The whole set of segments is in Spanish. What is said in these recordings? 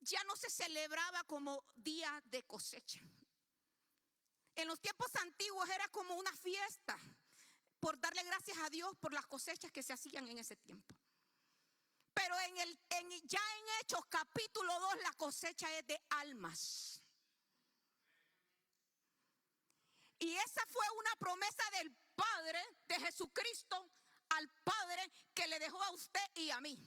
ya no se celebraba como día de cosecha. En los tiempos antiguos era como una fiesta por darle gracias a Dios por las cosechas que se hacían en ese tiempo. Pero ya en Hechos capítulo 2 la cosecha es de almas. Y esa fue una promesa del Padre, de Jesucristo al Padre, que le dejó a usted y a mí.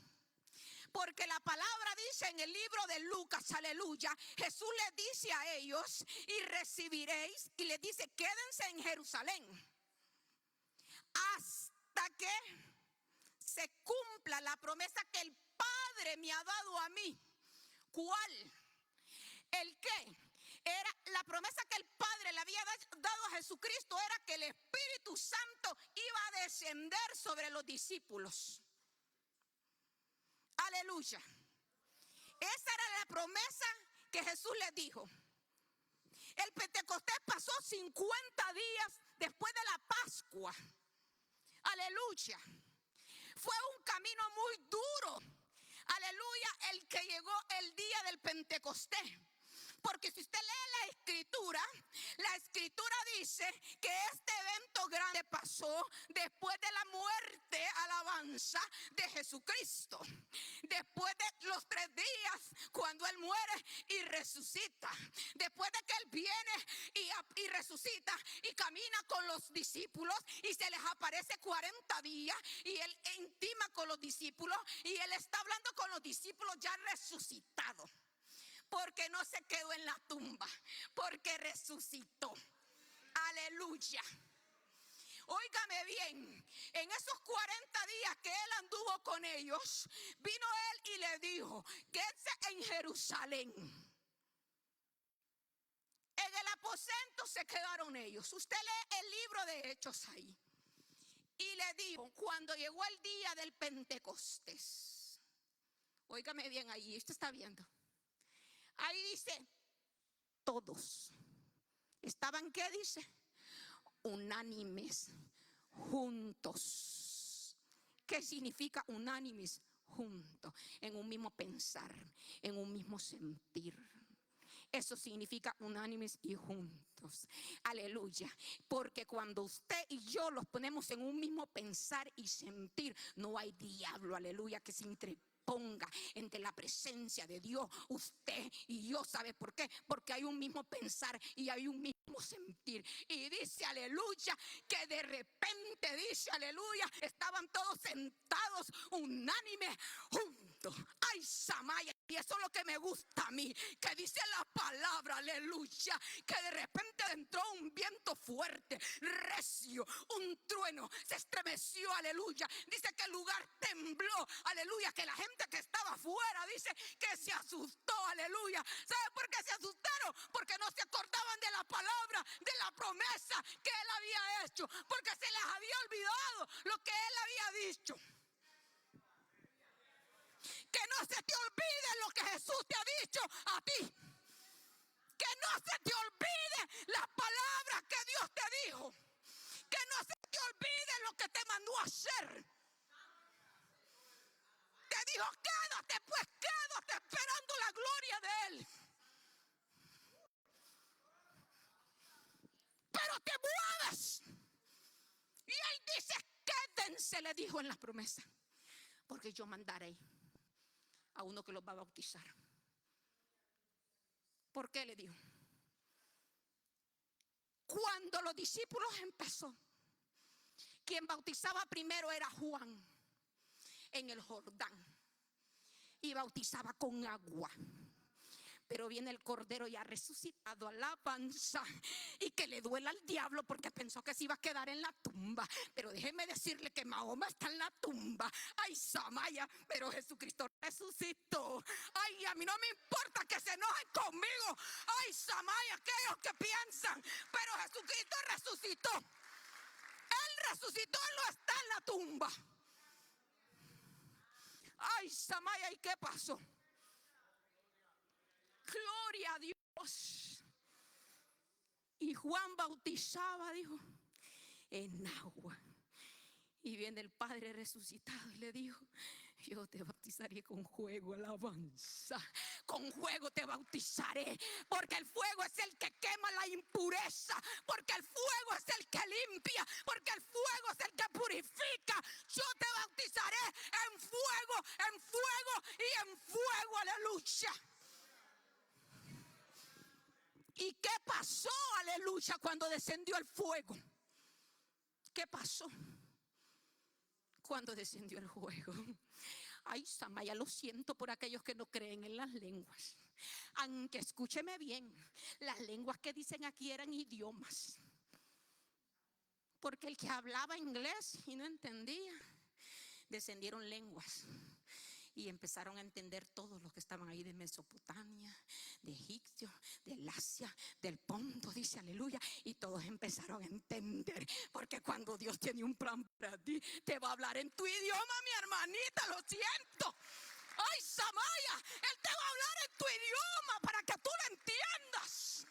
Porque la palabra dice en el libro de Lucas, aleluya, Jesús les dice a ellos: y recibiréis, y les dice: quédense en Jerusalén hasta que se cumpla la promesa que el Padre me ha dado a mí. ¿Cuál? ¿El qué? Era la promesa que el Padre le había dado a Jesucristo, era que el Espíritu Santo iba a descender sobre los discípulos. Aleluya. Esa era la promesa que Jesús les dijo. El Pentecostés pasó 50 días después de la Pascua. Aleluya. Fue un camino muy duro. Aleluya, el que llegó el día del Pentecostés. Porque si usted lee la escritura dice que este evento grande pasó después de la muerte, alabanza, de Jesucristo. Después de los 3 días, cuando Él muere y resucita. Después de que Él viene y resucita y camina con los discípulos y se les aparece 40 días y Él intima con los discípulos y Él está hablando con los discípulos ya resucitados. Porque no se quedó en la tumba, porque resucitó. Aleluya. Óigame bien, en esos 40 días que Él anduvo con ellos, vino Él y le dijo: quédense en Jerusalén. En el aposento se quedaron ellos. Usted lee el libro de Hechos ahí. Y le dijo, cuando llegó el día del Pentecostés, óigame bien ahí, usted está viendo. Ahí dice, todos estaban, ¿qué dice? Unánimes, juntos. ¿Qué significa unánimes? Juntos, en un mismo pensar, en un mismo sentir. Eso significa unánimes y juntos. Aleluya. Porque cuando usted y yo los ponemos en un mismo pensar y sentir, no hay diablo, aleluya, que se interponga entre la presencia de Dios, usted y yo. ¿Sabe por qué? Porque hay un mismo pensar y hay un mismo sentir. Y dice, aleluya, que de repente dice, aleluya, estaban todos sentados unánimes juntos. Ay, Samaya. Y eso es lo que me gusta a mí, que dice la palabra, aleluya, que de repente entró un viento fuerte, recio, un trueno, se estremeció, aleluya. Dice que el lugar tembló, aleluya, que la gente que estaba afuera dice que se asustó, aleluya. ¿Sabe por qué se asustaron? Porque no se acordaban de la palabra, de la promesa que Él había hecho, porque se les había olvidado lo que Él había dicho. Que no se te olvide lo que Jesús te ha dicho a ti. Que no se te olvide las palabras que Dios te dijo. Que no se te olvide lo que te mandó a hacer. Te dijo, quédate, pues quédate esperando la gloria de Él. Pero te mueves. Y Él dice, quédense, le dijo en la promesa. Porque yo mandaré a uno que los va a bautizar. ¿Por qué le dijo? Cuando los discípulos empezó, quien bautizaba primero era Juan en el Jordán y bautizaba con agua. Pero viene el Cordero ya resucitado, alabanza, y que le duela al diablo porque pensó que se iba a quedar en la tumba. Pero déjeme decirle que Mahoma está en la tumba. Ay, Samaya, pero Jesucristo resucitó. Ay, a mí no me importa que se enojen conmigo. Ay, Samaya, aquellos que piensan, pero Jesucristo resucitó. Él resucitó, Él no está en la tumba. Ay, Samaya, ¿y qué pasó? Gloria a Dios. Y Juan bautizaba, dijo, en agua. Y viene el Padre resucitado y le dijo, Yo te bautizaré con fuego, alabanza. Con fuego te bautizaré, porque el fuego es el que quema la impureza, porque el fuego es el que limpia, porque el fuego es el que purifica. Yo te bautizaré en fuego y en fuego, aleluya. ¿Y qué pasó, aleluya, cuando descendió el fuego? ¿Qué pasó cuando descendió el fuego? Ay, Samaya, lo siento por aquellos que no creen en las lenguas. Aunque escúcheme bien, las lenguas que dicen aquí eran idiomas. Porque el que hablaba inglés y no entendía, descendieron lenguas. Y empezaron a entender todos los que estaban ahí de Mesopotamia, de Egipto, del Asia, del Ponto, dice aleluya. Y todos empezaron a entender, porque cuando Dios tiene un plan para ti, te va a hablar en tu idioma, mi hermanita, lo siento. Ay, Samaya, Él te va a hablar en tu idioma para que tú lo entiendas.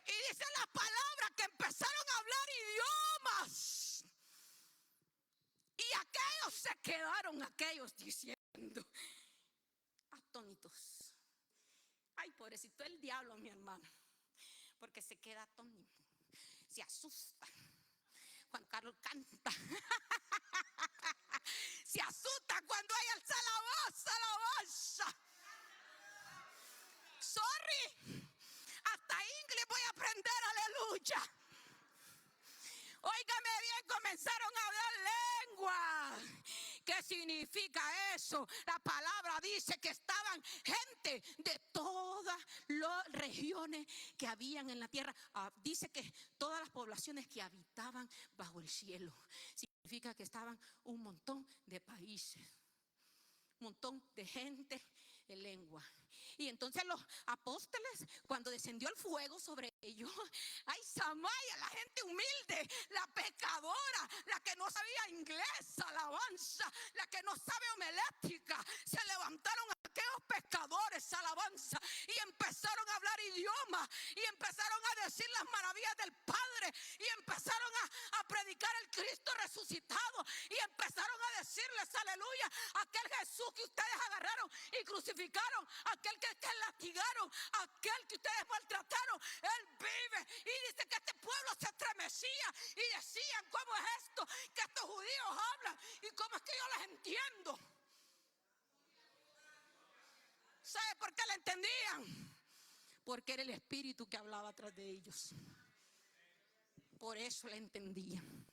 Y dice la palabra que empezaron a hablar idiomas. Y aquellos se quedaron, aquellos diciendo, atónitos. Ay, pobrecito el diablo, mi hermano, porque se queda atónito, se asusta. Juan Carlos canta. Se asusta cuando hay alza la voz, alabanza. Sorry, hasta inglés voy a aprender, aleluya. Óigame bien, comenzaron a hablar lengua. ¿Qué significa eso? La palabra dice que estaban gente de todas las regiones que habían en la tierra. Dice que todas las poblaciones que habitaban bajo el cielo. Significa que estaban un montón de países, un montón de gente en lengua. Y entonces los apóstoles, cuando descendió el fuego sobre ellos, ay, Samaya, la gente humilde, la pecadora, la que no sabía inglés, alabanza, la que no sabe homilética, se levantaron aquellos pescadores, alabanza, y empezaron a hablar idiomas, y empezaron a decir las maravillas del Padre, y empezaron a predicar el Cristo resucitado, y empezaron a decirles, aleluya, aquel Jesús que ustedes agarraron y crucificaron, aquel que latigaron, aquel que ustedes maltrataron, Él vive. Y dice que este pueblo se estremecía y decían, ¿cómo es esto? Que estos judíos hablan y cómo es que yo les entiendo. ¿Sabe por qué le entendían? Porque era el Espíritu que hablaba atrás de ellos. Por eso le entendían.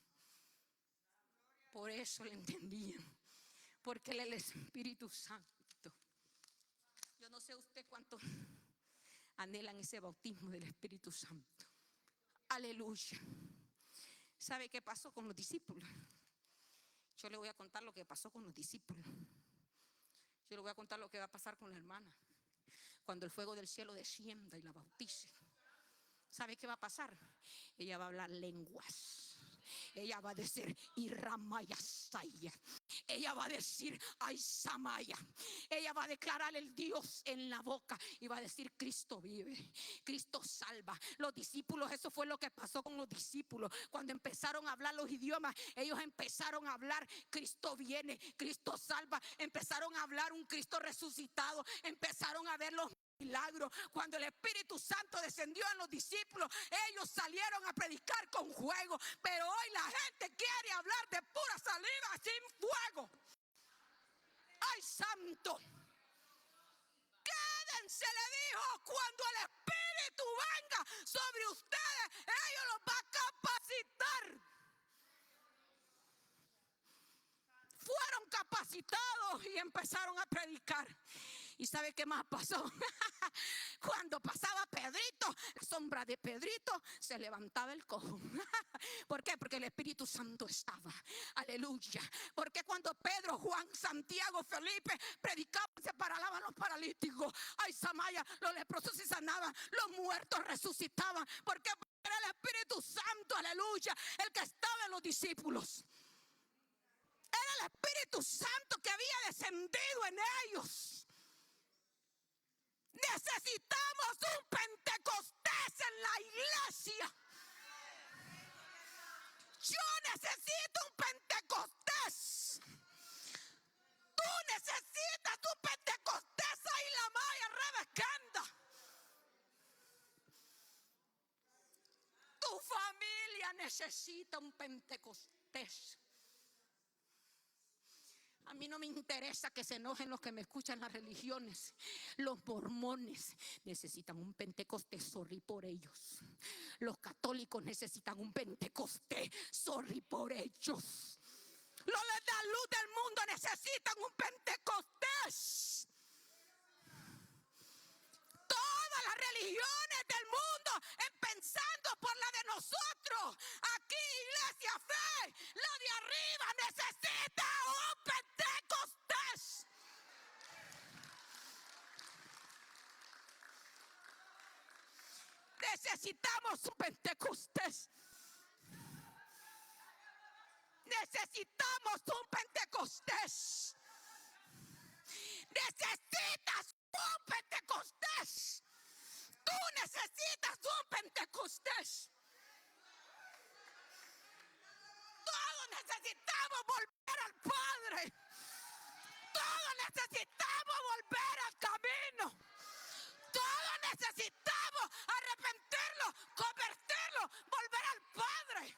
Por eso le entendían. Porque Él es el Espíritu Santo. Yo no sé usted cuánto anhelan ese bautismo del Espíritu Santo. Aleluya. ¿Sabe qué pasó con los discípulos? Yo le voy a contar lo que pasó con los discípulos. Yo le voy a contar lo que va a pasar con la hermana cuando el fuego del cielo descienda y la bautice. ¿Sabe qué va a pasar? Ella va a hablar lenguas. Ella va a decir Iramayasaya. Ella va a decir Aisamaya. Ella va a declarar el Dios en la boca y va a decir Cristo vive, Cristo salva. Los discípulos, eso fue lo que pasó con los discípulos. Cuando empezaron a hablar los idiomas, ellos empezaron a hablar Cristo viene, Cristo salva. Empezaron a hablar un Cristo resucitado. Empezaron a ver los milagro. Cuando el Espíritu Santo descendió en los discípulos, ellos salieron a predicar con fuego. Pero hoy la gente quiere hablar de pura saliva sin fuego. ¡Ay, santo! Quédense, le dijo, cuando el Espíritu venga sobre ustedes, ellos los va a capacitar. Fueron capacitados y empezaron a predicar. ¿Y sabe qué más pasó? Cuando pasaba Pedrito, la sombra de Pedrito, se levantaba el cojo. ¿Por qué? Porque el Espíritu Santo estaba. Aleluya. Porque cuando Pedro, Juan, Santiago, Felipe predicaban, se paraban los paralíticos. Ay, Samaya, los leprosos se sanaban, los muertos resucitaban. ¿Por qué? Porque era el Espíritu Santo, aleluya, el que estaba en los discípulos. Era el Espíritu Santo que había descendido en ellos. Necesitamos un Pentecostés en la iglesia. Yo necesito un Pentecostés. Tú necesitas un Pentecostés ahí la maya rebescanda. Tu familia necesita un Pentecostés. A mí no me interesa que se enojen los que me escuchan las religiones. Los mormones necesitan un Pentecostés, sorry por ellos. Los católicos necesitan un Pentecostés, sorry por ellos. Los de la luz del mundo necesitan un Pentecostés. Todas las religiones del mundo, empezando por la de nosotros, aquí Iglesia Fe, la de arriba, necesita un Pentecostés. Necesitamos un Pentecostés. Necesitamos un Pentecostés. Necesitas un Pentecostés. Tú necesitas un Pentecostés. Todos necesitamos volver al Padre. Todos necesitamos volver al camino. Todos necesitamos arrepentirlo, convertirlo, volver al Padre.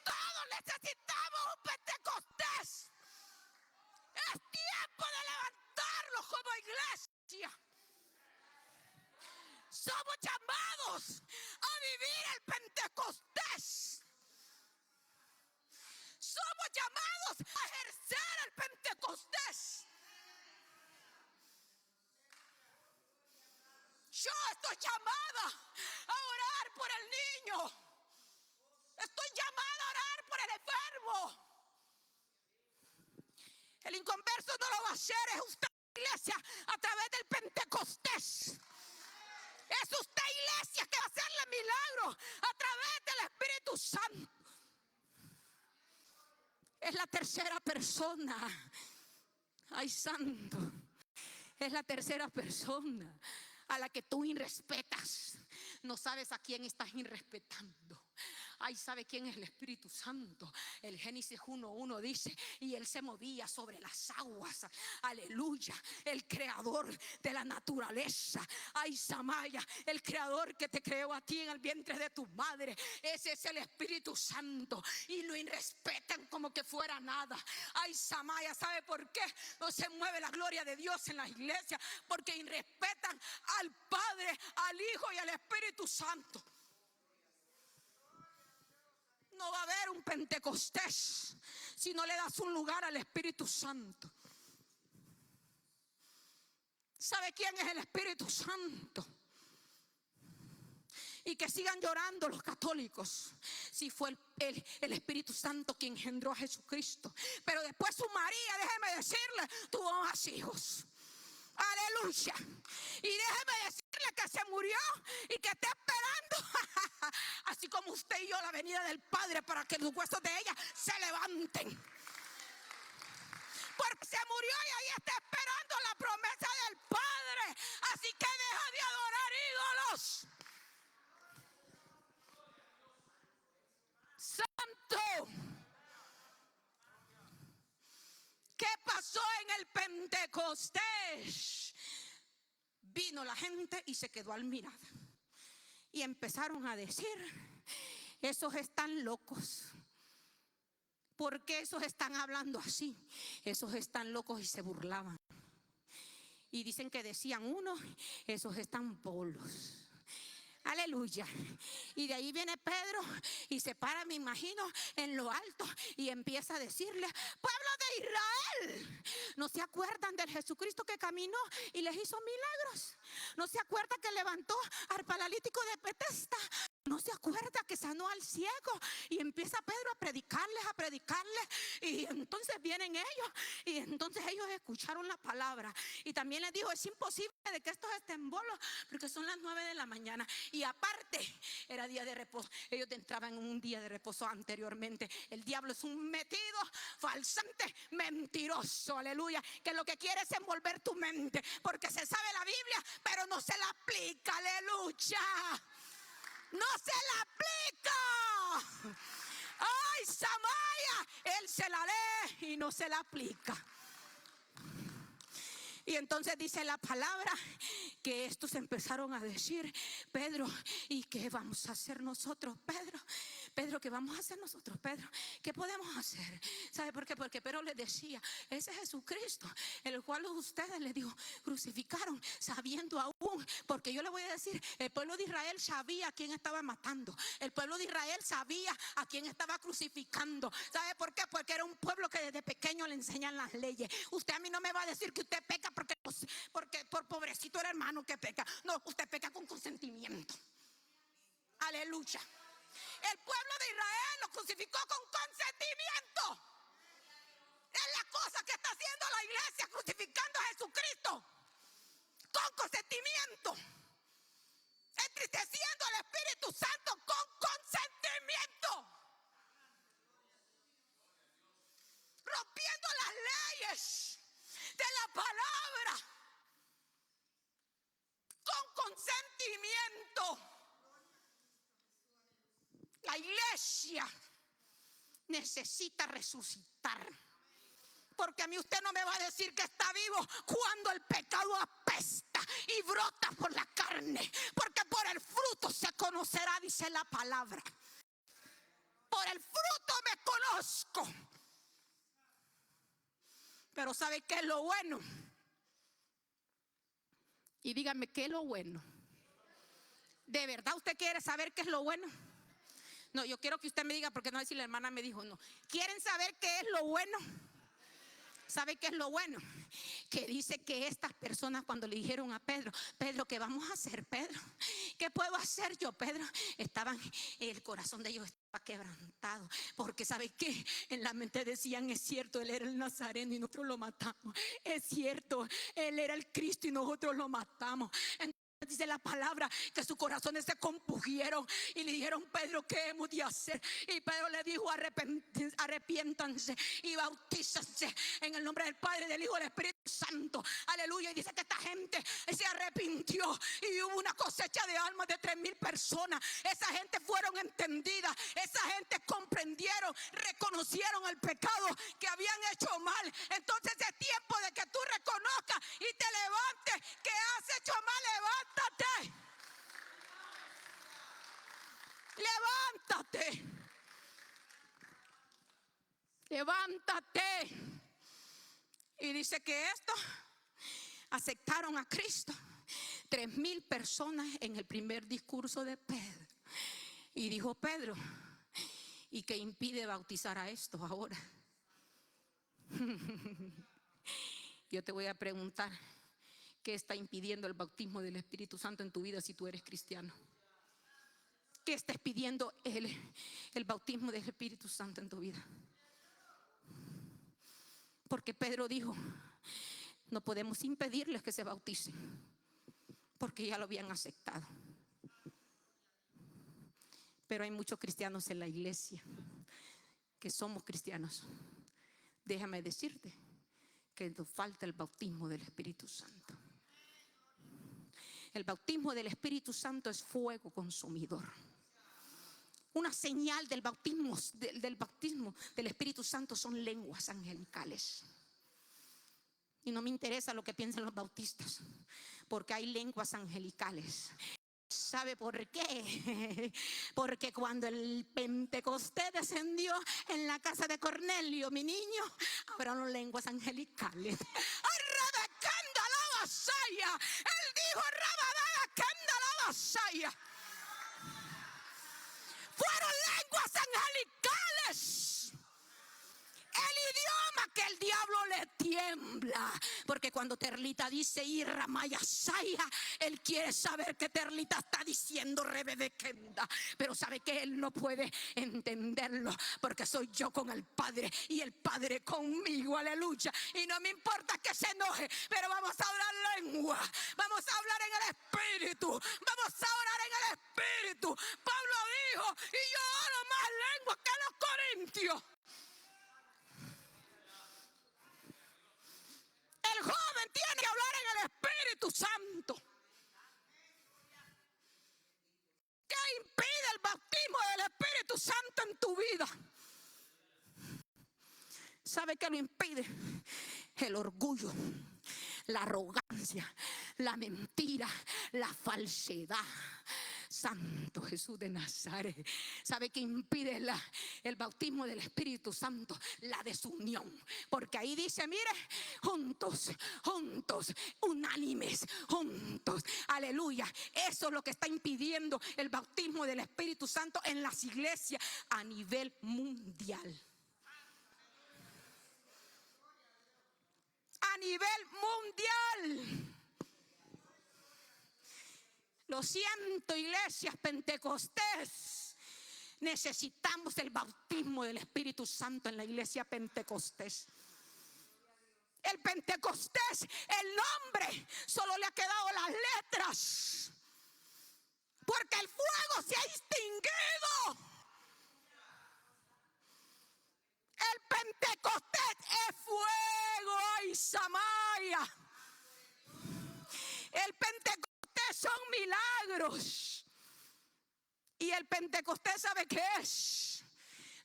Todos necesitamos un Pentecostés. Es tiempo de levantarlos como iglesia. Somos llamados a vivir el Pentecostés. Somos llamados a ejercer el Pentecostés. Yo estoy llamada a orar por el niño. Estoy llamada a orar por el enfermo. El inconverso no lo va a hacer. Es usted, iglesia, a través del Pentecostés. Es usted, iglesia, que va a hacerle milagros a través del Espíritu Santo. Es la tercera persona. Ay, santo. Es la tercera persona a la que tú irrespetas. No sabes a quién estás irrespetando. Ay, ¿sabe quién es el Espíritu Santo? El Génesis 1:1 dice: y él se movía sobre las aguas. Aleluya. El creador de la naturaleza. Ay, Samaya, el creador que te creó a ti en el vientre de tu madre. Ese es el Espíritu Santo. Y lo irrespetan como que fuera nada. Ay, Samaya, ¿sabe por qué no se mueve la gloria de Dios en la iglesia? Porque irrespetan al Padre, al Hijo y al Espíritu Santo. No va a haber un Pentecostés si no le das un lugar al Espíritu Santo. ¿Sabe quién es el Espíritu Santo? Y que sigan llorando los católicos si fue el Espíritu Santo quien engendró a Jesucristo. Pero después su María, déjeme decirle, tuvo más hijos. Aleluya. Y déjeme decirle que se murió y que está esperando así como usted y yo la venida del Padre, para que los huesos de ella se levanten. Porque se murió y ahí está esperando la promesa del Padre. Así que deja de adorar ídolos. Santo. ¿Qué pasó en el Pentecostés? Vino la gente y se quedó al mirar. Y empezaron a decir: esos están locos. ¿Por qué esos están hablando así? Esos están locos, y se burlaban. Y dicen que decían uno: esos están bolos. Aleluya. Y de ahí viene Pedro y se para, me imagino, en lo alto y empieza a decirle: pueblo de Israel, ¿no se acuerdan del Jesucristo que caminó y les hizo milagros? ¿No se acuerda que levantó al paralítico de Betesda? ¿No se acuerda que sanó al ciego? Y empieza Pedro a predicarles, y entonces vienen ellos, y entonces ellos escucharon la palabra. Y también les dijo: es imposible de que estos estén bolos, porque son las 9 de la mañana. Y aparte era día de reposo. Ellos entraban en un día de reposo anteriormente. El diablo es un metido, falsante, mentiroso, aleluya, que lo que quiere es envolver tu mente, porque se sabe la Biblia pero no se la aplica, aleluya. No se la aplica. Ay, Samaya, él se la lee y no se la aplica. Y entonces dice la palabra que estos empezaron a decir: Pedro, ¿y qué vamos a hacer nosotros, Pedro? Pedro, ¿qué vamos a hacer nosotros, Pedro? ¿Qué podemos hacer? ¿Sabe por qué? Porque Pedro les decía: ese Jesucristo, el cual ustedes, le dijo, crucificaron, sabiendo aún, porque yo le voy a decir, el pueblo de Israel sabía a quién estaba matando, el pueblo de Israel sabía a quién estaba crucificando. ¿Sabe por qué? Porque era un pueblo que desde pequeño le enseñan las leyes. Usted a mí no me va a decir que usted peca porque por pobrecito el hermano que peca. No, usted peca con consentimiento. Aleluya. El pueblo de Israel lo crucificó con consentimiento. Es la cosa que está haciendo la iglesia, crucificando a Jesucristo con consentimiento, entristeciendo al Espíritu Santo con consentimiento, rompiendo las leyes de la palabra con consentimiento. La iglesia necesita resucitar, porque a mí usted no me va a decir que está vivo cuando el pecado apesta y brota por la carne, porque por el fruto se conocerá, dice la palabra. Por el fruto me conozco. Pero ¿sabe qué es lo bueno? Y dígame, ¿qué es lo bueno? ¿De verdad usted quiere saber qué es lo bueno? No, yo quiero que usted me diga, porque no sé si la hermana me dijo no. ¿Quieren saber qué es lo bueno? ¿Sabe qué es lo bueno? Que dice que estas personas, cuando le dijeron a Pedro: Pedro, ¿qué vamos a hacer, Pedro? ¿Qué puedo hacer yo, Pedro? El corazón de ellos estaba quebrantado, porque ¿sabe qué? En la mente decían: es cierto, él era el Nazareno y nosotros lo matamos. Es cierto, él era el Cristo y nosotros lo matamos. Dice la palabra que sus corazones se compugieron y le dijeron: Pedro, ¿qué hemos de hacer? Y Pedro le dijo: arrepiéntanse y bautízanse en el nombre del Padre, del Hijo y del Espíritu Santo. Aleluya. Y dice que esta gente se arrepintió y hubo una cosecha de almas de 3,000 personas. Esa gente fueron entendidas, esa gente comprendieron, reconocieron el pecado que habían hecho mal. Entonces es tiempo de que tú reconozcas y te levantes que has hecho mal. Levántate. Levántate. Y dice que estos aceptaron a Cristo. 3,000 personas en el primer discurso de Pedro. Y dijo Pedro: ¿y qué impide bautizar a estos ahora? Yo te voy a preguntar: ¿qué está impidiendo el bautismo del Espíritu Santo en tu vida si tú eres cristiano? ¿Qué está pidiendo el bautismo del Espíritu Santo en tu vida? Porque Pedro dijo: no podemos impedirles que se bauticen, porque ya lo habían aceptado. Pero hay muchos cristianos en la iglesia que somos cristianos. Déjame decirte que nos falta el bautismo del Espíritu Santo. El bautismo del Espíritu Santo es fuego consumidor. Una señal del bautismo del Espíritu Santo son lenguas angelicales. Y no me interesa lo que piensan los bautistas, porque hay lenguas angelicales. ¿Sabe por qué? Porque cuando el Pentecostés descendió en la casa de Cornelio, mi niño, hablaron lenguas angelicales. Él dijo: fueron lenguas angelicales. El idioma que el diablo le tiembla. Porque cuando Terlita dice Irra Mayasaya, él quiere saber que Terlita está diciendo Rebedekenda. Pero sabe que él no puede entenderlo, porque soy yo con el Padre y el Padre conmigo. Aleluya. Y no me importa que se enoje, pero vamos a hablar lengua. Vamos a hablar en el Espíritu. Vamos a orar en el Espíritu. Pablo dijo: y yo oro más lenguas que los corintios. El joven tiene que hablar en el Espíritu Santo. ¿Qué impide el bautismo del Espíritu Santo en tu vida? ¿Sabe qué lo impide? El orgullo, la arrogancia, la mentira, la falsedad. Santo Jesús de Nazaret. ¿Sabe qué impide el bautismo del Espíritu Santo? La desunión. Porque ahí dice, mire, juntos, unánimes, juntos. Aleluya. Eso es lo que está impidiendo el bautismo del Espíritu Santo en las iglesias a nivel mundial. A nivel mundial. Lo siento, iglesias Pentecostés. Necesitamos el bautismo del Espíritu Santo en la iglesia Pentecostés. El Pentecostés, el nombre, solo le ha quedado las letras. Porque el fuego se ha extinguido. El Pentecostés es fuego, ay, Samaya. El Pentecostés son milagros. Y el Pentecostés, ¿sabe qué es?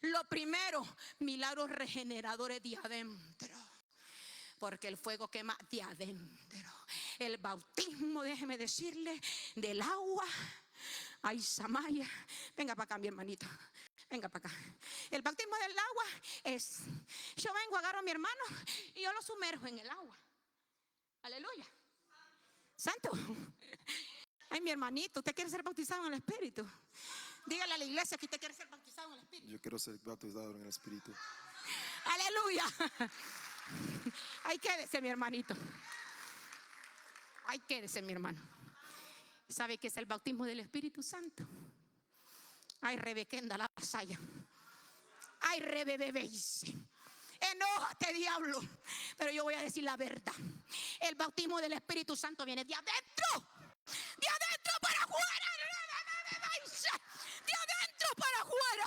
Lo primero, milagros regeneradores de adentro. Porque el fuego quema de adentro. El bautismo, déjeme decirle, del agua. Ay, Samaya. Venga para acá, mi hermanito. Venga para acá. El bautismo del agua es: yo vengo, agarro a mi hermano y yo lo sumerjo en el agua. Aleluya. Santo. Ay, mi hermanito, ¿usted quiere ser bautizado en el Espíritu? Dígale a la iglesia que usted quiere ser bautizado en el Espíritu. Yo quiero ser bautizado en el Espíritu. Aleluya. Ahí quédese, mi hermanito. Ahí quédese, mi hermano. ¿Sabe qué es el bautismo del Espíritu Santo? Ay, rebequenda la vasalla. Ay, rebebebeise. Enójate, diablo. Pero yo voy a decir la verdad. El bautismo del Espíritu Santo viene de adentro. De adentro para afuera. De adentro para afuera.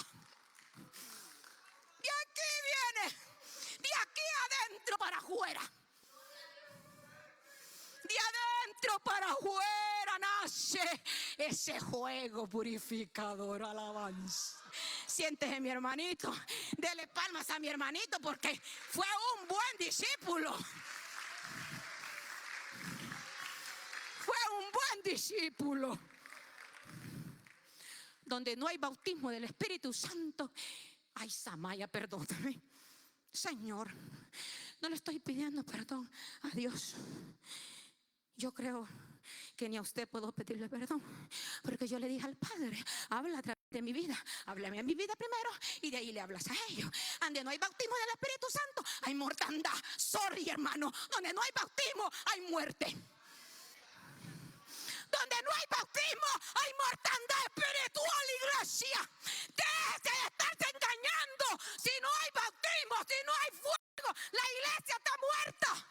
De aquí viene. De aquí adentro para afuera. De adentro para afuera nace ese fuego purificador. Alabanza. Siéntese, mi hermanito. Dele palmas a mi hermanito porque fue un buen discípulo. Fue un buen discípulo. Donde no hay bautismo del Espíritu Santo. Ay, Samaya, perdóname. Señor, no le estoy pidiendo perdón a Dios. Yo creo que ni a usted puedo pedirle perdón, porque yo le dije al Padre: habla a través de mi vida, háblame a mi vida primero y de ahí le hablas a ellos. Donde no hay bautismo del Espíritu Santo hay mortandad. Sorry, hermano. Donde no hay bautismo hay muerte. Donde no hay bautismo hay mortandad espiritual, iglesia. Déjese de estarse engañando. Si no hay bautismo, si no hay fuego, la iglesia está muerta.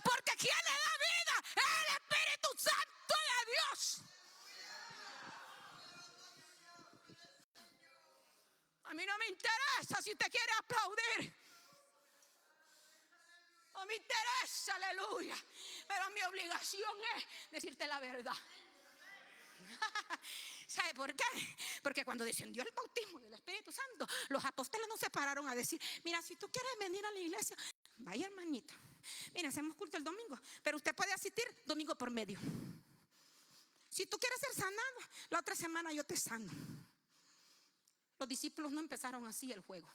Porque quien le da vida es el Espíritu Santo de Dios. A mí no me interesa si usted quiere aplaudir. No me interesa, aleluya. Pero mi obligación es decirte la verdad. ¿Sabe por qué? Porque cuando descendió el bautismo del Espíritu Santo, los apóstoles no se pararon a decir: mira, si tú quieres venir a la iglesia, vaya, hermanita. Mira, hacemos culto el domingo, pero usted puede asistir domingo por medio. Si tú quieres ser sanado, la otra semana yo te sano. Los discípulos no empezaron así el juego.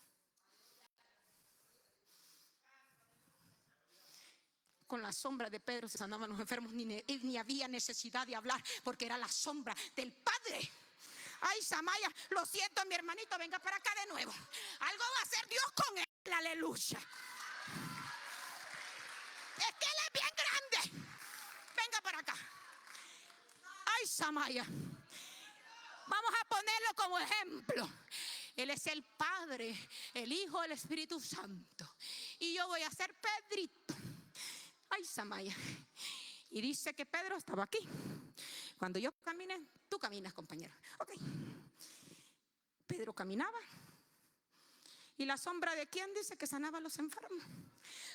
Con la sombra de Pedro se sanaban los enfermos, ni había necesidad de hablar, porque era la sombra del Padre. Ay, Samaya, lo siento, mi hermanito, venga para acá de nuevo. Algo va a hacer Dios con él, aleluya. Es que él es bien grande. Venga para acá. Ay, Samaya, vamos a ponerlo como ejemplo. Él es el Padre, el Hijo, el Espíritu Santo. Y yo voy a ser Pedrito. Ay, Samaya. Y dice que Pedro estaba aquí. Cuando yo caminé, tú caminas, compañero. Ok. Pedro caminaba. ¿Y la sombra de quién dice que sanaba a los enfermos?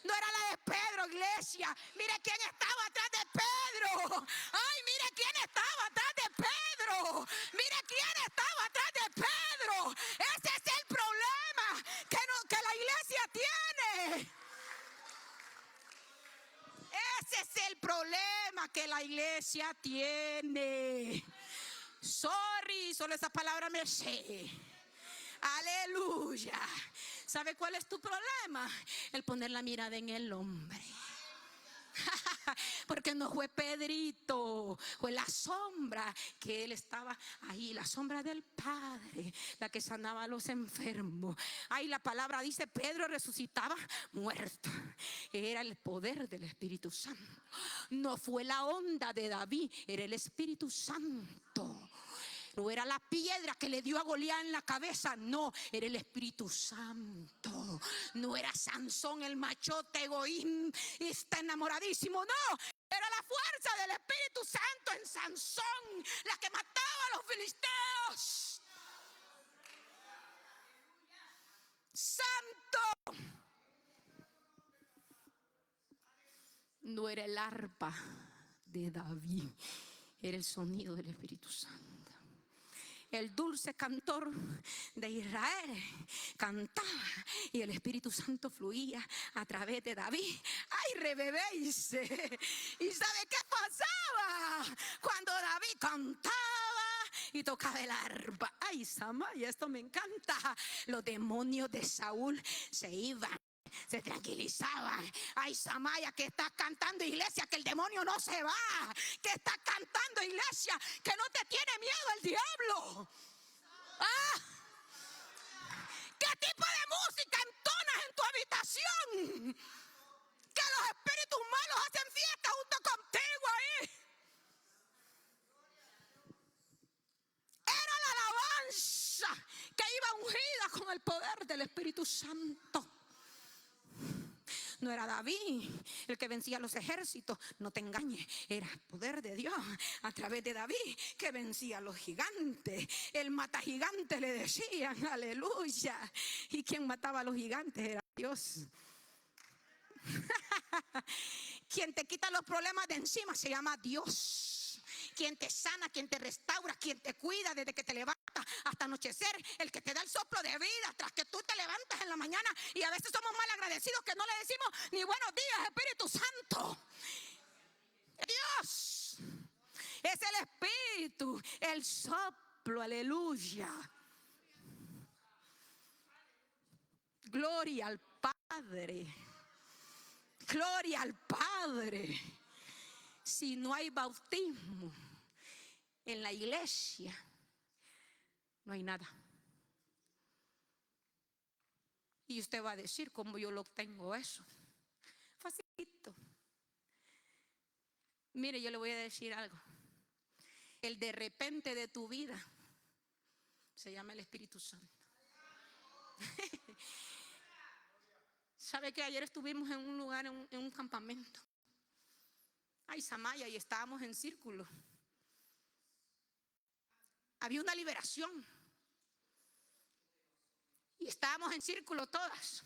No era la de Pedro, iglesia. Mire quién estaba atrás de Pedro. Ay, mire quién estaba atrás de Pedro. Mire quién estaba atrás de Pedro. Ese es el problema que la iglesia tiene. problema que la iglesia tiene. Sorry, solo esa palabra me sé. Aleluya. ¿Sabe cuál es tu problema? El poner la mirada en el hombre. Porque no fue Pedrito, fue la sombra, que él estaba ahí, la sombra del Padre, la que sanaba a los enfermos. Ahí la palabra dice: Pedro resucitaba muerto. Era el poder del Espíritu Santo. No fue la onda de David, era el Espíritu Santo. No era la piedra que le dio a Goliat en la cabeza, no, era el Espíritu Santo. No era Sansón, el machote egoísta, enamoradísimo, no. Era la fuerza del Espíritu Santo en Sansón, la que mataba a los filisteos. Santo. No era el arpa de David, era el sonido del Espíritu Santo. El dulce cantor de Israel cantaba y el Espíritu Santo fluía a través de David. ¡Ay, rebebéis! ¿Y sabe qué pasaba? Cuando David cantaba y tocaba el arpa. ¡Ay, Samaya! Esto me encanta. Los demonios de Saúl se iban, se tranquilizaban. Ay, Samaya, que estás cantando, iglesia, que el demonio no se va. Que estás cantando, iglesia, que no te tiene miedo el diablo. ¿Ah? ¿Qué tipo de música entonas en tu habitación? Que los espíritus malos hacen fiesta junto contigo ahí. Era la alabanza que iba ungida con el poder del Espíritu Santo. No era David el que vencía los ejércitos, no te engañes, era el poder de Dios a través de David que vencía a los gigantes. El mata gigante le decían, aleluya. Y quien mataba a los gigantes era Dios. Quien te quita los problemas de encima se llama Dios. Quien te sana, quien te restaura, quien te cuida desde que te levantas hasta anochecer, el que te da el soplo de vida tras que tú te levantas en la mañana. Y a veces somos mal agradecidos que no le decimos ni buenos días, Espíritu Santo. Dios es el Espíritu, el soplo, aleluya. Gloria al Padre. Gloria al Padre. Si no hay bautismo en la iglesia, no hay nada. Y usted va a decir: ¿cómo yo lo obtengo eso? Facilito. Mire, yo le voy a decir algo. El de repente de tu vida se llama el Espíritu Santo. ¿Sabe que ayer estuvimos en un lugar, en un campamento? Ay, Samaya, y estábamos en círculo. Había una liberación. Y estábamos en círculo todas.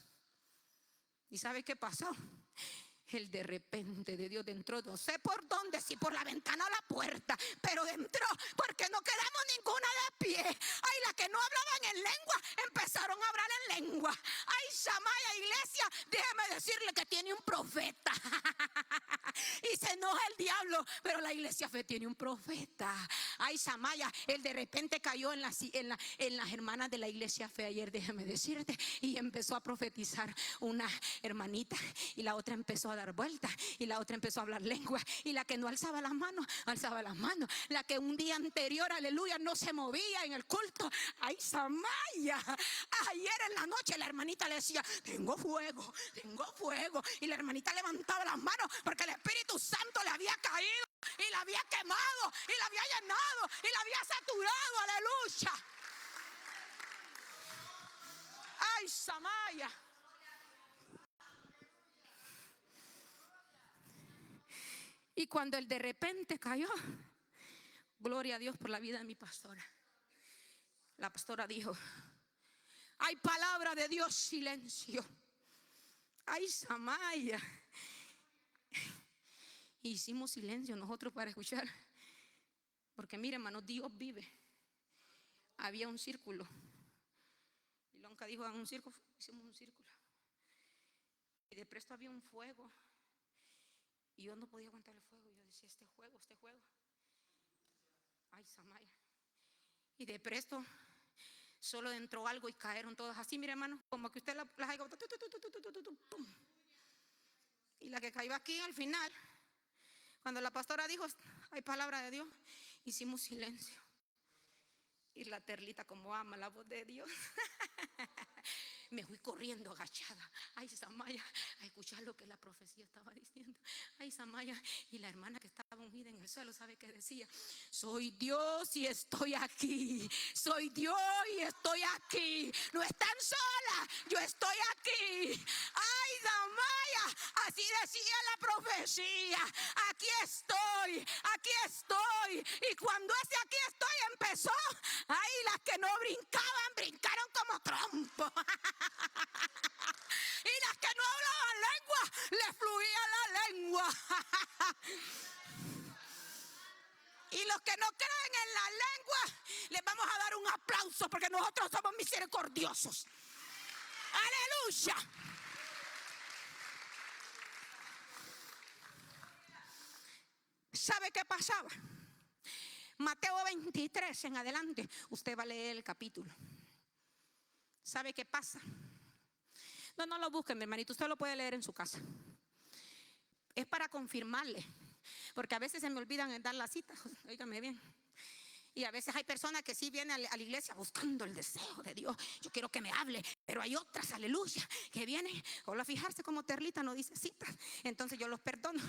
¿Y sabe qué pasó? El de repente de Dios entró, no sé por dónde, si por la ventana o la puerta, pero entró porque no quedamos ninguna de pie. Ay, las que no hablaban en lengua empezaron a hablar en lengua. Ay, Samaya, iglesia, déjeme decirle que tiene un profeta. Y se enoja el diablo, pero la iglesia fe tiene un profeta. Ay, Samaya, él de repente cayó en las hermanas de la iglesia fe ayer, déjeme decirte, y empezó a profetizar una hermanita, y la otra empezó a dar vueltas, y la otra empezó a hablar lengua, y la que no alzaba las manos, la que un día anterior, aleluya, no se movía en el culto. Ay, Samaya, ayer en la noche la hermanita le decía: tengo fuego, y la hermanita levantaba las manos porque el Espíritu Santo le había caído y la había quemado y la había llenado y la había saturado, aleluya. Ay, Samaya. Y cuando el de repente cayó, gloria a Dios por la vida de mi pastora. La pastora dijo: hay palabra de Dios, silencio. Ay, Samaya. Hicimos silencio nosotros para escuchar. Porque mire, hermano, Dios vive. Había un círculo. Y Lonca dijo: hagan un círculo. Hicimos un círculo. Y de presto había un fuego. Y yo no podía aguantar el fuego. Yo decía, este juego. Ay, Samaya. Y de presto solo entró algo y cayeron todas así, mire hermano, como que usted las haya... Y la que cayó aquí al final, cuando la pastora dijo, hay palabra de Dios, hicimos silencio. Y la Terlita, como ama la voz de Dios, me fui corriendo agachada. Ay, Samaya, a escuchar lo que la profecía estaba diciendo. Ay, Samaya, y la hermana que estaba ungida en el suelo, ¿sabe qué decía? Soy Dios y estoy aquí. Soy Dios y estoy aquí. No están solas, yo estoy aquí. Ay, Samaya, así decía la profecía. Aquí estoy. Y cuando ese aquí estoy empezó, ay, las que no brincaban, brincaron como trompo. Y las que no hablaban lengua, les fluía la lengua. Y los que no creen en la lengua, les vamos a dar un aplauso porque nosotros somos misericordiosos. Aleluya. ¿Sabe qué pasaba? Mateo 23 en adelante, usted va a leer el capítulo. ¿Sabe qué pasa? No lo busquen, mi hermanito, usted lo puede leer en su casa. Es para confirmarle, porque a veces se me olvidan dar la cita, óigame bien. Y a veces hay personas que sí vienen a la iglesia buscando el deseo de Dios. Yo quiero que me hable, pero hay otras, aleluya, que vienen, solo a fijarse como Terlita no dice citas. Entonces yo los perdono.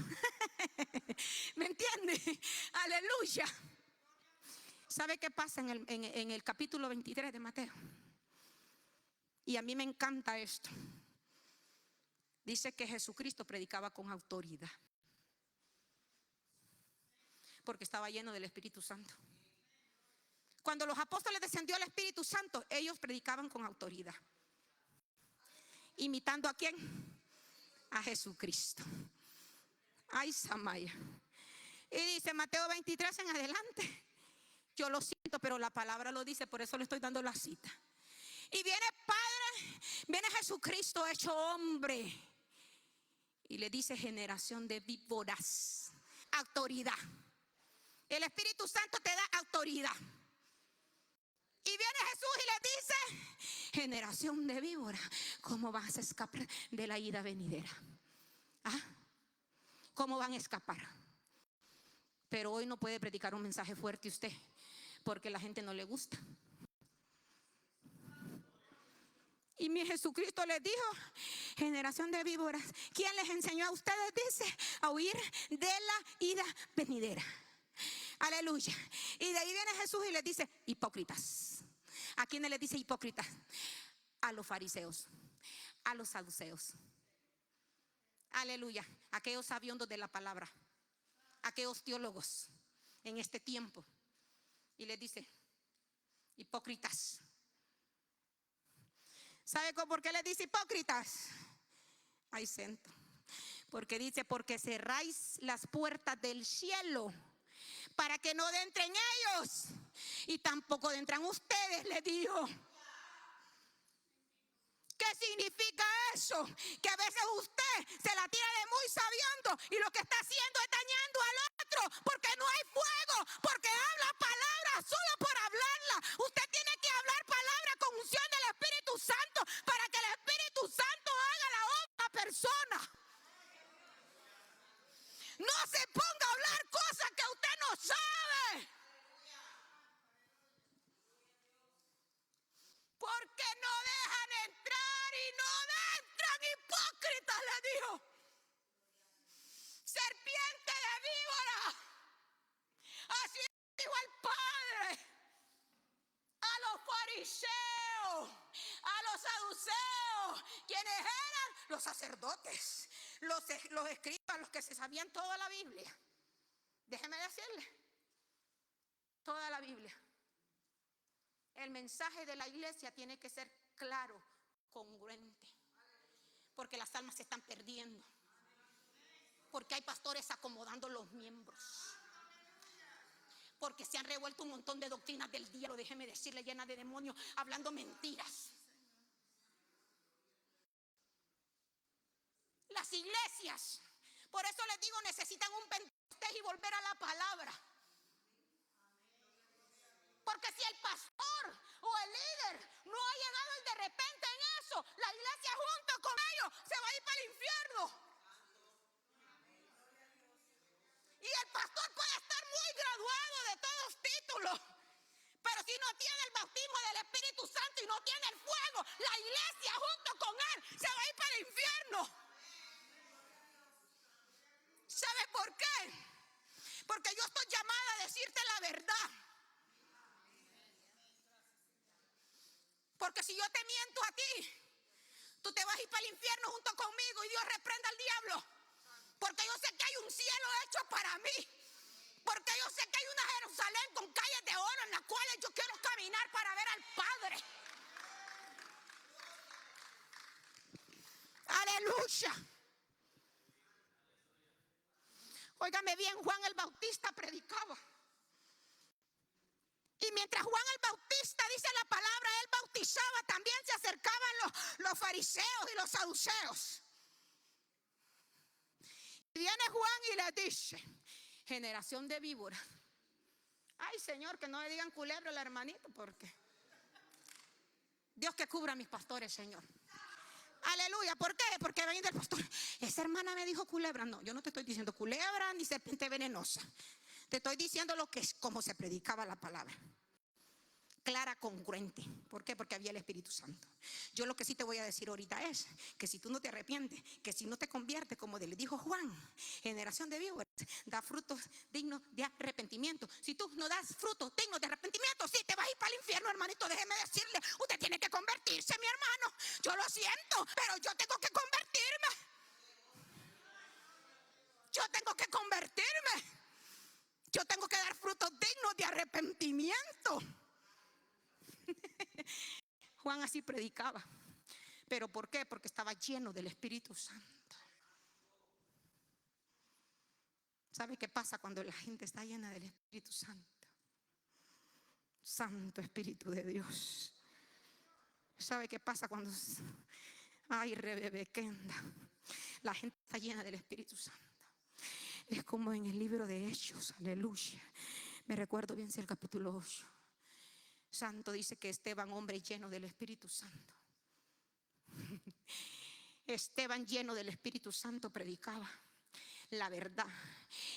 ¿Me entiende? Aleluya. ¿Sabe qué pasa en el capítulo 23 de Mateo? Y a mí me encanta esto. Dice que Jesucristo predicaba con autoridad, porque estaba lleno del Espíritu Santo. Cuando los apóstoles descendió el Espíritu Santo, ellos predicaban con autoridad. ¿Imitando a quién? A Jesucristo. Ay, Samaya. Y dice Mateo 23 en adelante. Yo lo siento, pero la palabra lo dice, por eso le estoy dando la cita. Y viene Padre, viene Jesucristo hecho hombre. Y le dice: generación de víboras, autoridad. El Espíritu Santo te da autoridad. Y viene Jesús y le dice: generación de víboras, ¿cómo vas a escapar de la ira venidera? ¿Ah? ¿Cómo van a escapar? Pero hoy no puede predicar un mensaje fuerte usted, porque la gente no le gusta. Y mi Jesucristo les dijo: generación de víboras, ¿quién les enseñó a ustedes? Dice, a huir de la ira venidera. Aleluya. Y de ahí viene Jesús y les dice: hipócritas. ¿A quiénes les dice hipócritas? A los fariseos, a los saduceos. Aleluya. Aquellos sabiondos de la palabra, aquellos teólogos en este tiempo. Y les dice: hipócritas. ¿Sabe por qué les dice hipócritas? Ay, santo. Porque dice: porque cerráis las puertas del cielo para que no entren ellos, y tampoco entran ustedes, le dijo. ¿Qué significa eso? Que a veces usted se la tira de muy sabiendo y lo que está haciendo es dañando al otro, porque no hay fuego, porque habla palabras solo por hablarla. Usted tiene que hablar palabras con unción del Espíritu Santo para que el Espíritu Santo haga la otra persona. No se ponga a hablar cosas que usted no sabe. Porque no dejan entrar y no entran, hipócritas, le dijo. Serpiente de víbora. Así dijo el Padre a los fariseos, a los saduceos, quienes eran los sacerdotes, los escribas, los que se sabían toda la Biblia. Déjeme decirle, toda la Biblia. El mensaje de la iglesia tiene que ser claro, congruente, porque las almas se están perdiendo, porque hay pastores acomodando los miembros, porque se han revuelto un montón de doctrinas del diablo, déjeme decirle, llenas de demonios, hablando mentiras. Las iglesias, Por eso les digo, necesitan un Pentecostés y volver a la palabra. Porque si el pastor o el líder no ha llegado de repente en eso, la iglesia junto con ellos se va a ir para el infierno. Y el pastor puede estar muy graduado de todos títulos, pero si no tiene el bautismo del Espíritu Santo y no tiene el fuego, la iglesia junto con él se va a ir para el infierno. ¿Sabe por qué? Porque yo estoy llamada a decirte la verdad. Porque si yo te miento a ti, tú te vas a ir para el infierno junto conmigo y Dios reprenda al diablo. Porque yo sé que hay un cielo hecho para mí. Porque yo sé que hay una Jerusalén con calles de oro en las cuales yo quiero caminar para ver al Padre. Aleluya. Óigame bien, Juan el Bautista predicaba. Y mientras Juan el Bautista, dice la palabra, él bautizaba, también se acercaban los fariseos y los saduceos. Y viene Juan y les dice: generación de víboras. Ay, Señor, que no le digan culebra al hermanito, porque Dios que cubra a mis pastores, Señor. Aleluya. ¿Por qué? Porque viene del pastor: esa hermana me dijo culebra. No, yo no te estoy diciendo culebra ni serpiente venenosa. Te estoy diciendo lo que es, como se predicaba la palabra. Clara, congruente. ¿Por qué? Porque había el Espíritu Santo. Yo lo que sí te voy a decir ahorita es que si tú no te arrepientes, que si no te conviertes, como le dijo Juan, generación de víboras, da frutos dignos de arrepentimiento. Si tú no das frutos dignos de arrepentimiento, sí, te vas a ir para el infierno, hermanito. Déjeme decirle, usted tiene que convertirse, mi hermano. Yo lo siento, pero yo tengo que convertirme. Yo tengo que convertirme. Yo tengo que dar frutos dignos de arrepentimiento. Juan así predicaba. ¿Pero por qué? Porque estaba lleno del Espíritu Santo. ¿Sabe qué pasa cuando la gente está llena del Espíritu Santo? Santo Espíritu de Dios. ¿Sabe qué pasa cuando... ay, rebebequenda, la gente está llena del Espíritu Santo? Es como en el libro de Hechos, aleluya. Me recuerdo bien si el capítulo 8. Santo dice que Esteban, hombre lleno del Espíritu Santo. Esteban, lleno del Espíritu Santo, predicaba la verdad.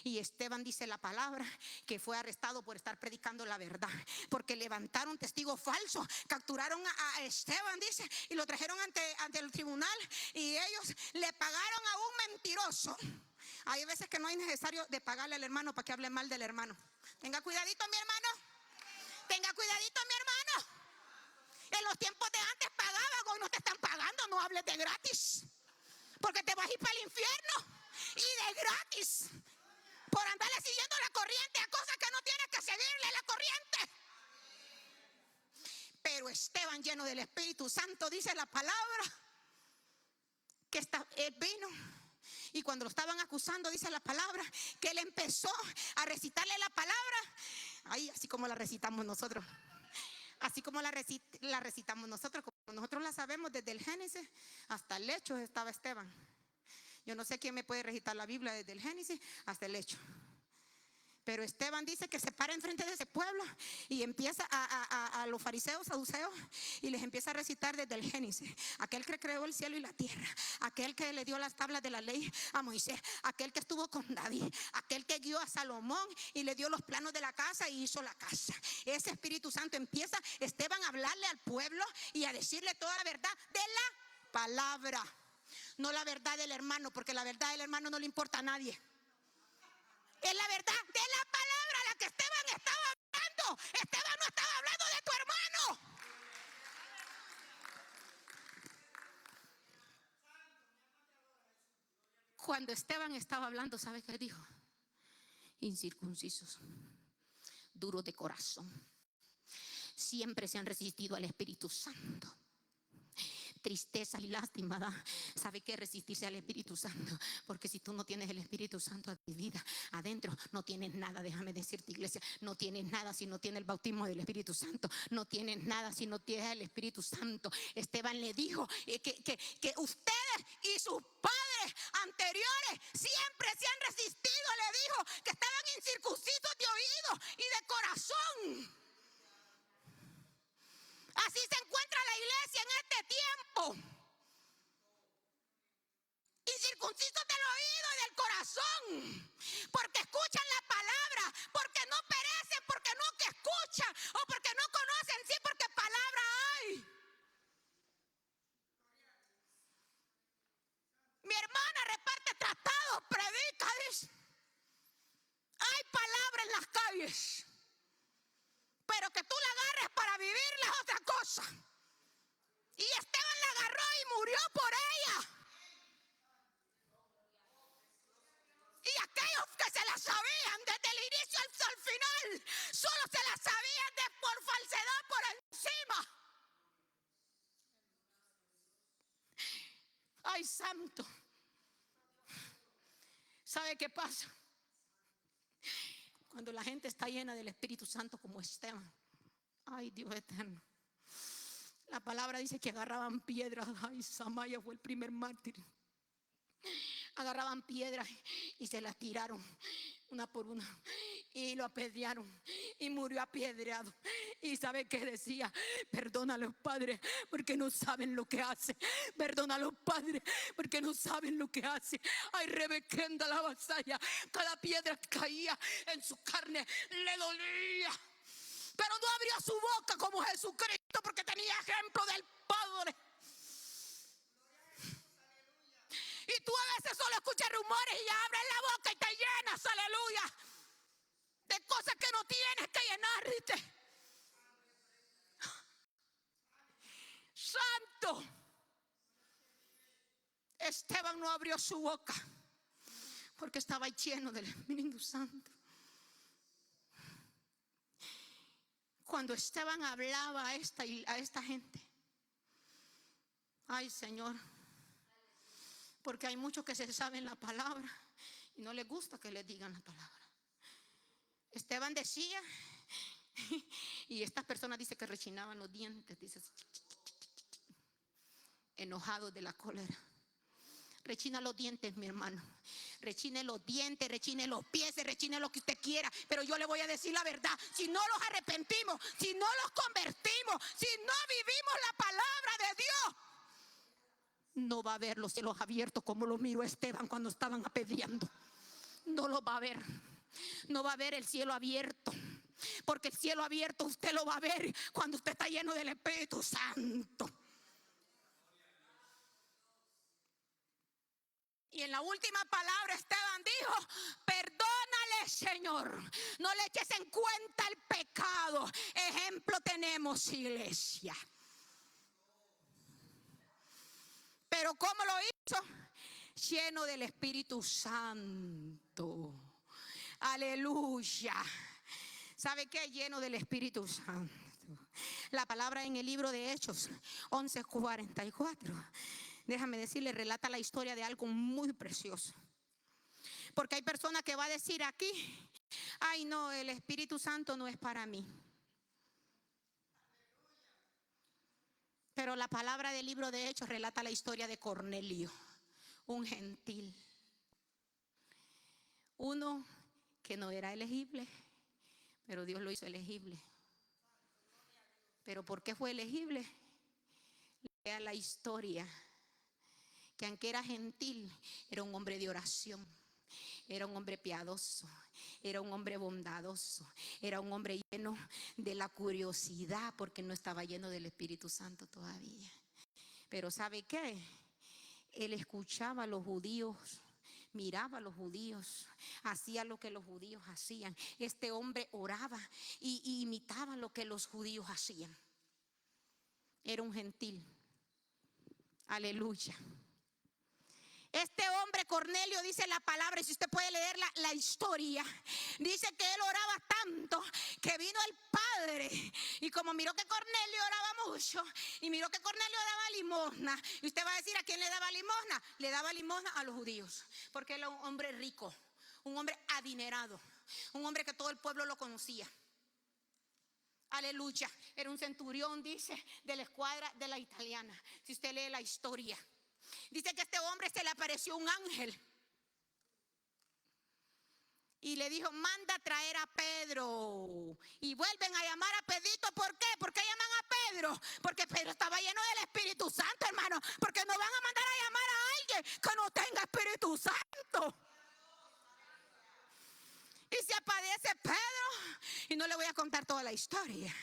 Y Esteban, dice la palabra, que fue arrestado por estar predicando la verdad, porque levantaron testigos falsos, capturaron a Esteban, dice, y lo trajeron ante el tribunal, y ellos le pagaron a un mentiroso. Hay veces que no es necesario de pagarle al hermano para que hable mal del hermano. Tenga cuidadito, mi hermano. Tenga cuidadito, mi hermano. En los tiempos de antes pagaban, hoy no te están pagando. No hables de gratis, porque te vas a ir para el infierno. Y de gratis, por andarle siguiendo la corriente a cosas que no tienes que seguirle la corriente. Pero Esteban, lleno del Espíritu Santo, dice la palabra, que él vino. Y cuando lo estaban acusando, dice la palabra, que él empezó a recitarle la palabra. Ahí, así como la recitamos nosotros. Así como la recitamos nosotros. Como nosotros la sabemos desde el Génesis hasta el Hecho estaba Esteban. Yo no sé quién me puede recitar la Biblia desde el Génesis hasta el Hecho. Pero Esteban dice que se para enfrente de ese pueblo y empieza a los fariseos, saduceos, y les empieza a recitar desde el Génesis. Aquel que creó el cielo y la tierra, aquel que le dio las tablas de la ley a Moisés, aquel que estuvo con David, aquel que guió a Salomón y le dio los planos de la casa y hizo la casa. Ese Espíritu Santo empieza Esteban a hablarle al pueblo y a decirle toda la verdad de la palabra. No la verdad del hermano, porque la verdad del hermano no le importa a nadie. Es la verdad de la palabra la que Esteban estaba hablando. Esteban no estaba hablando de tu hermano. Cuando Esteban estaba hablando, ¿sabe qué dijo? Incircuncisos, duros de corazón, siempre se han resistido al Espíritu Santo. Tristeza y lástima da. ¿Sabe qué? Resistirse al Espíritu Santo. Porque si tú no tienes el Espíritu Santo a tu vida adentro, no tienes nada. Déjame decirte, iglesia, no tienes nada si no tienes el bautismo del Espíritu Santo. No tienes nada si no tienes el Espíritu Santo. Esteban le dijo que ustedes y sus padres pastores anteriores siempre se han resistido. Le dijo que estaban incircuncisos de oído y de corazón. Así se encuentra la iglesia en este tiempo. Incircuncisos del oído y del corazón. Porque escuchan la palabra, porque no perecen, porque no que escuchan o porque no conocen, sí, porque palabra hay. Mi hermana reparte tratados, predica, dice. Hay palabra en las calles, pero que tú la agarres para vivirla es otra cosa. Y Esteban la agarró y murió por ella. Y aquellos que se la sabían desde el inicio hasta el final, solo se la sabían por falsedad por encima. Ay, santo. ¿Sabe qué pasa? Cuando la gente está llena del Espíritu Santo como Esteban. Ay, Dios eterno. La palabra dice que agarraban piedras. Ay, Samaya fue el primer mártir. Agarraban piedras y se las tiraron una por una y lo apedrearon y murió apedreado. Y sabe qué decía: perdónalos, Padre, porque no saben lo que hacen. Perdónalos, Padre, porque no saben lo que hacen. Ay, rebequenda la vasalla. Cada piedra que caía en su carne le dolía, pero no abrió su boca como Jesucristo, porque tenía ejemplo del Padre. Y tú a veces solo escuchas rumores y abres la boca y te llenas, aleluya, de cosas que no tienes que llenarte. Santo. Esteban no abrió su boca porque estaba lleno del Espíritu Santo. Cuando Esteban hablaba a esta gente, ay, Señor, porque hay muchos que se saben la palabra y no les gusta que les digan la palabra. Esteban decía, y estas personas dicen que rechinaban los dientes, dice, enojados de la cólera. Rechina los dientes, mi hermano. Rechine los dientes, rechine los pies, rechine lo que usted quiera. Pero yo le voy a decir la verdad: si no los arrepentimos, si no los convertimos, si no vivimos la palabra de Dios, no va a haber los cielos abiertos como lo miró Esteban cuando estaban apedreando. No lo va a ver. No va a haber el cielo abierto, porque el cielo abierto usted lo va a ver cuando usted está lleno del Espíritu Santo. Y en la última palabra Esteban dijo: perdónale, Señor, no le eches en cuenta el pecado. Ejemplo tenemos, iglesia. Pero ¿cómo lo hizo? Lleno del Espíritu Santo. Aleluya. ¿Sabe qué? Lleno del Espíritu Santo. La palabra en el libro de Hechos 11:44, déjame decirle, relata la historia de algo muy precioso. Porque hay personas que va a decir aquí: ay, no, el Espíritu Santo no es para mí. Pero la palabra del libro de Hechos relata la historia de Cornelio, un gentil, uno que no era elegible, pero Dios lo hizo elegible. ¿Pero por qué fue elegible? Lea la historia, que aunque era gentil, era un hombre de oración, era un hombre piadoso, era un hombre bondadoso, era un hombre lleno de la curiosidad, porque no estaba lleno del Espíritu Santo todavía. Pero ¿sabe qué? Él escuchaba a los judíos, miraba a los judíos, hacía lo que los judíos hacían. Este hombre oraba y imitaba lo que los judíos hacían. Era un gentil. Aleluya. Este hombre Cornelio, dice la palabra, y si usted puede leer la historia, dice que él oraba tanto que vino el Padre, y como miró que Cornelio oraba mucho y miró que Cornelio daba limosna, y usted va a decir: ¿a quién le daba limosna? Le daba limosna a los judíos, porque él era un hombre rico, un hombre adinerado, un hombre que todo el pueblo lo conocía. Aleluya. Era un centurión, dice, de la escuadra de la italiana. Si usted lee la historia, Dice que a este hombre se le apareció un ángel y le dijo: manda a traer a Pedro. Y vuelven a llamar a Pedrito. ¿Por qué? ¿Por qué llaman a Pedro? Porque Pedro estaba lleno del Espíritu Santo, hermano. Porque no van a mandar a llamar a alguien que no tenga Espíritu Santo. Y se aparece Pedro, y no le voy a contar toda la historia.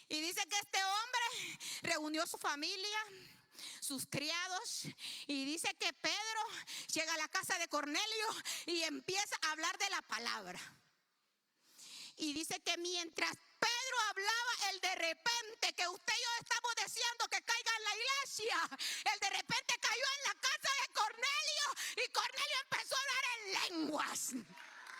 Y dice que este hombre reunió a su familia, sus criados, y dice que Pedro llega a la casa de Cornelio y empieza a hablar de la palabra. Y dice que mientras Pedro hablaba, él de repente, que usted y yo estamos deseando que caiga en la iglesia, él de repente cayó en la casa de Cornelio, y Cornelio empezó a hablar en lenguas.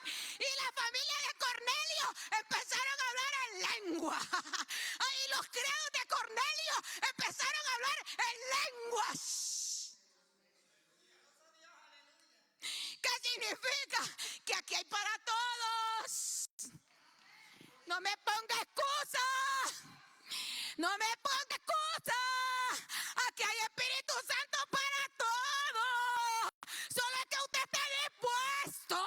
Y la familia de Cornelio empezaron a hablar en lengua. Y los criados de Cornelio empezaron a hablar en lenguas. ¿Qué significa? Que aquí hay para todos. No me ponga excusa. No me ponga excusa. Aquí hay Espíritu Santo para todos. Solo es que usted esté dispuesto.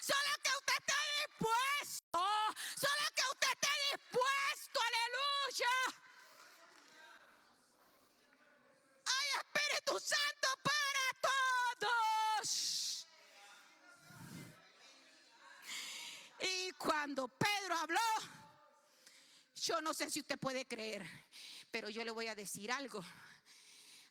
Solo es que usted esté dispuesto. Solo es que usted esté dispuesto. Aleluya. Hay Espíritu Santo para todos. Y cuando Pedro habló, yo no sé si usted puede creer, pero yo le voy a decir algo.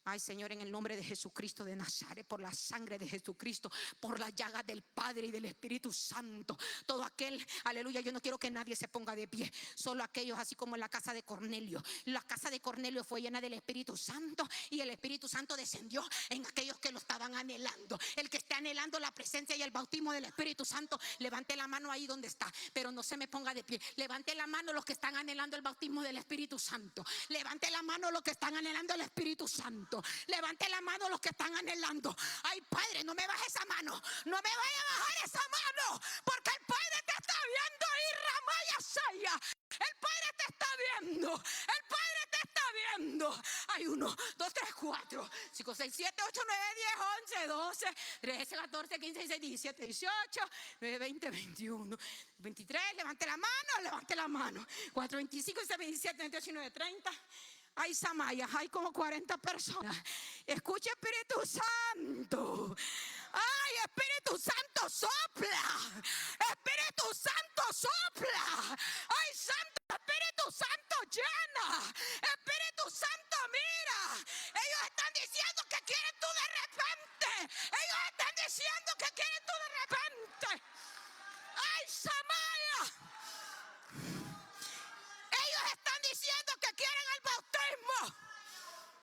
Ay, Señor, en el nombre de Jesucristo de Nazaret, por la sangre de Jesucristo, por las llagas del Padre y del Espíritu Santo, todo aquel, aleluya, yo no quiero que nadie se ponga de pie, solo aquellos, así como en la casa de Cornelio. La casa de Cornelio fue llena del Espíritu Santo, y el Espíritu Santo descendió en aquellos que lo estaban anhelando. El que esté anhelando la presencia y el bautismo del Espíritu Santo, levante la mano ahí donde está, pero no se me ponga de pie. Levante la mano los que están anhelando el bautismo del Espíritu Santo. Levante la mano los que están anhelando el Espíritu Santo. Levante la mano los que están anhelando. Ay, Padre, no me baje esa mano. No me vaya a bajar esa mano, porque el Padre te está viendo. Y Ramaya Saya, el Padre te está viendo. El Padre te está viendo. Hay 1, 2, 3, 4, 5, 6, 7, 8, 9, 10, 11, 12, 13, 14, 15, 16, 17, 18, 19, 20, 21, 23. Levante la mano, levante la mano. 4, 25, 26, 27, 28, 29, 30. Hay Samaya, hay como 40 personas. Escuche, Espíritu Santo. Ay, Espíritu Santo, sopla. Espíritu Santo, sopla. Ay, Santo Espíritu Santo, llena.